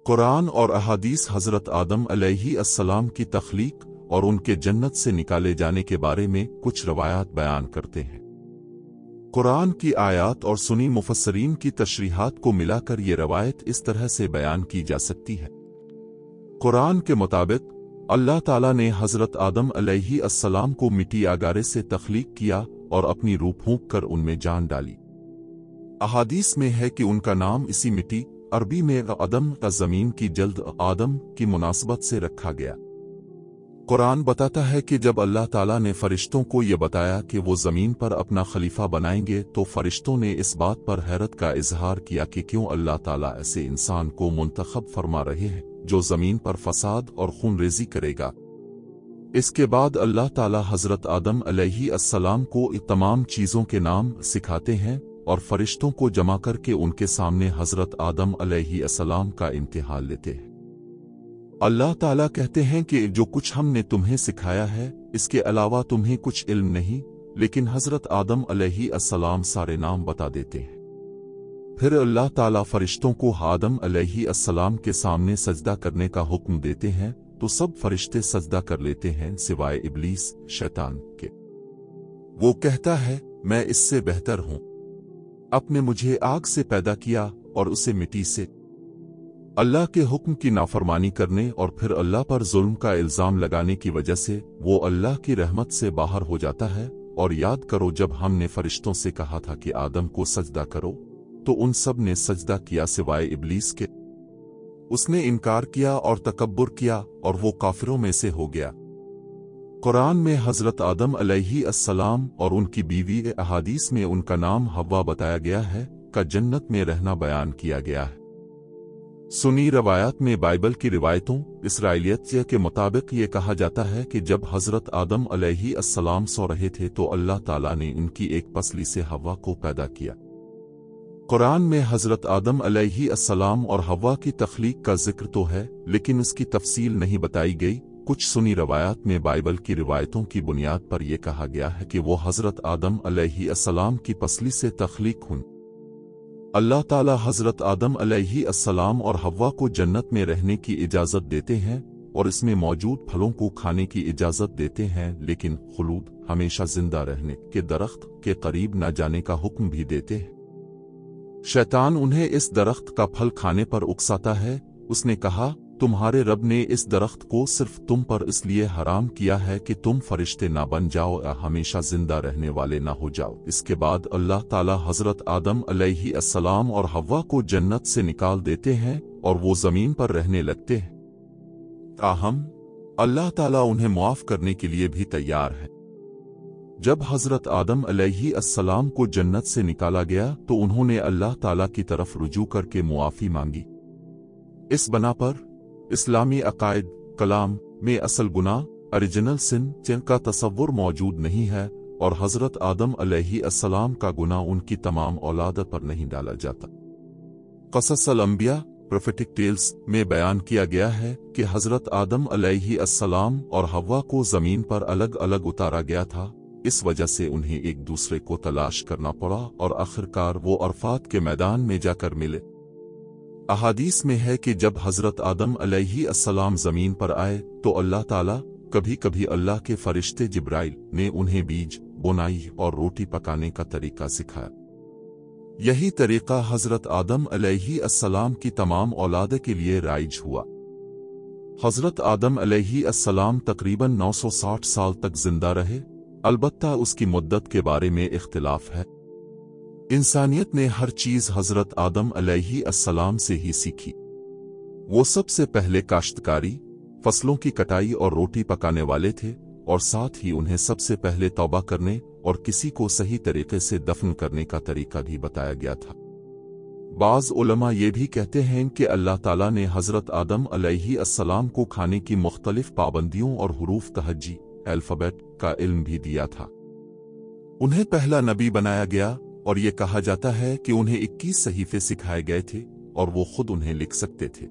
कुरान और अहादीस हज़रत आदम अलैहिस्सलाम की तख्लीक और उनके जन्नत से निकाले जाने के बारे में कुछ रवायात बयान करते हैं। कुरान की आयात और सुनी मुफस्सरीन की तशरीहात को मिलाकर ये रवायत इस तरह से बयान की जा सकती है। कुरान के मुताबिक अल्लाह ताला ने हज़रत आदम अलैहिस्सलाम को मिट्टी आगारे से तख्लीक किया और अपनी रूह फूंक कर उनमें जान डाली। अहादीस में है कि उनका नाम इसी मिट्टी अरबी में अदम का ज़मीन की जल्द आदम की मुनासबत से रखा गया। कुरान बताता है कि जब अल्लाह ताला ने फरिश्तों को ये बताया कि वो ज़मीन पर अपना खलीफा बनाएंगे तो फरिश्तों ने इस बात पर हैरत का इजहार किया कि क्यों अल्लाह ताला ऐसे इंसान को मुंतखब फरमा रहे हैं जो ज़मीन पर फसाद और खूनरेज़ी करेगा। इसके बाद अल्लाह ताला हज़रत आदम अलैहिस्सलाम को तमाम चीज़ों के नाम सिखाते हैं और फरिश्तों को जमा करके उनके सामने हज़रत आदम अलैहिस्सलाम का इम्तिहान लेते हैं। अल्लाह ताला कहते हैं कि जो कुछ हमने तुम्हें सिखाया है इसके अलावा तुम्हें कुछ इल्म नहीं, लेकिन हज़रत आदम अलैहिस्सलाम सारे नाम बता देते हैं। फिर अल्लाह ताला फरिश्तों को आदम अलैहिस्सलाम के सामने सजदा करने का हुक्म देते हैं तो सब फरिश्ते सजदा कर लेते हैं सिवाय इब्लीस शैतान के। वो कहता है मैं इससे बेहतर हूं, आपने मुझे आग से पैदा किया और उसे मिट्टी से। अल्लाह के हुक्म की नाफरमानी करने और फिर अल्लाह पर जुल्म का इल्जाम लगाने की वजह से वो अल्लाह की रहमत से बाहर हो जाता है। और याद करो जब हमने फरिश्तों से कहा था कि आदम को सजदा करो तो उन सब ने सजदा किया सिवाय इब्लीस के। उसने इनकार किया और तकब्बुर किया और वो काफिरों में से हो गया। कुरान में हज़रत आदम अलैहिस्सलाम और उनकी बीवी अहादीस में उनका नाम हव्वा बताया गया है का जन्नत में रहना बयान किया गया है। सुनी रवायात में बाइबल की रिवायतों इसराइलियत के मुताबिक ये कहा जाता है कि जब हज़रत आदम अलैहिस्सलाम सो रहे थे तो अल्लाह ताला ने इनकी एक पसली से हव्वा को पैदा किया। कुरान में हज़रत आदम अलैहिस्सलाम और हव्वा की तख्लीक का जिक्र तो है लेकिन उसकी तफसील नहीं बताई गई। कुछ सुनी रवायात में बाइबल की रिवायतों की बुनियाद पर यह कहा गया है कि वो हज़रत आदम अलैहिस्सलाम की पसली से तख्लीक हुई। अल्लाह ताला हज़रत आदम अलैहिस्सलाम और हव्वा को जन्नत में रहने की इजाज़त देते हैं और इसमें मौजूद फलों को खाने की इजाज़त देते हैं, लेकिन खुलूद हमेशा जिंदा रहने के दरख्त के करीब न जाने का हुक्म भी देते हैं। शैतान उन्हें इस दरख्त का फल खाने पर उकसाता है। उसने कहा तुम्हारे रब ने इस दरख्त को सिर्फ तुम पर इसलिए हराम किया है कि तुम फरिश्ते ना बन जाओ या हमेशा जिंदा रहने वाले ना हो जाओ। इसके बाद अल्लाह ताला हज़रत आदम अलैहिस्सलाम और हव्वा को जन्नत से निकाल देते हैं और वो जमीन पर रहने लगते हैं। ताहम अल्लाह ताला उन्हें मुआफ करने के लिए भी तैयार है। जब हज़रत आदम अलैहिस्सलाम को जन्नत से निकाला गया तो उन्होंने अल्लाह ताला की तरफ रुजू करके मुआफ़ी मांगी। इस बना पर इस्लामी अकायद कलाम में असल गुनाह ओरिजिनल सिन जिनका तसव्वुर मौजूद नहीं है और हज़रत आदम अलैहिस्सलाम का गुनाह उनकी तमाम औलाद पर नहीं डाला जाता। क़सस अल अंबिया प्रोफेटिक टेल्स में बयान किया गया है कि हज़रत आदम अलैहिस्सलाम और हव्वा को ज़मीन पर अलग अलग उतारा गया था। इस वजह से उन्हें एक दूसरे को तलाश करना पड़ा और आखिरकार वो अरफात के मैदान में जाकर मिले। अहादीस में है कि जब हज़रत आदम अलैहिस्सलाम ज़मीन पर आए तो अल्लाह ताला कभी कभी अल्लाह के फरिश्ते जिब्राइल ने उन्हें बीज बुनाई और रोटी पकाने का तरीका सिखाया। यही तरीका हज़रत आदम अलैहिस्सलाम की तमाम औलाद के लिए राइज हुआ। हज़रत आदम अलैहिस्सलाम तकरीबन 960 साल तक जिंदा रहे। अलबत्ता उसकी मुद्दत के बारे में इख्तिलाफ है। इंसानियत ने हर चीज हज़रत आदम अलैहिस्सलाम से ही सीखी। वो सबसे पहले काश्तकारी, फसलों की कटाई और रोटी पकाने वाले थे और साथ ही उन्हें सबसे पहले तौबा करने और किसी को सही तरीके से दफन करने का तरीका भी बताया गया था। बाज़ उलमा ये भी कहते हैं कि अल्लाह ताला ने हज़रत आदम अलैहिस्सलाम को खाने की मुख्तलिफ पाबंदियों और हुरूफ तहज्जी अल्फ़ाबेट का इल्म भी दिया था। उन्हें पहला नबी बनाया गया और ये कहा जाता है कि उन्हें 21 सहीफे सिखाए गए थे और वो खुद उन्हें लिख सकते थे।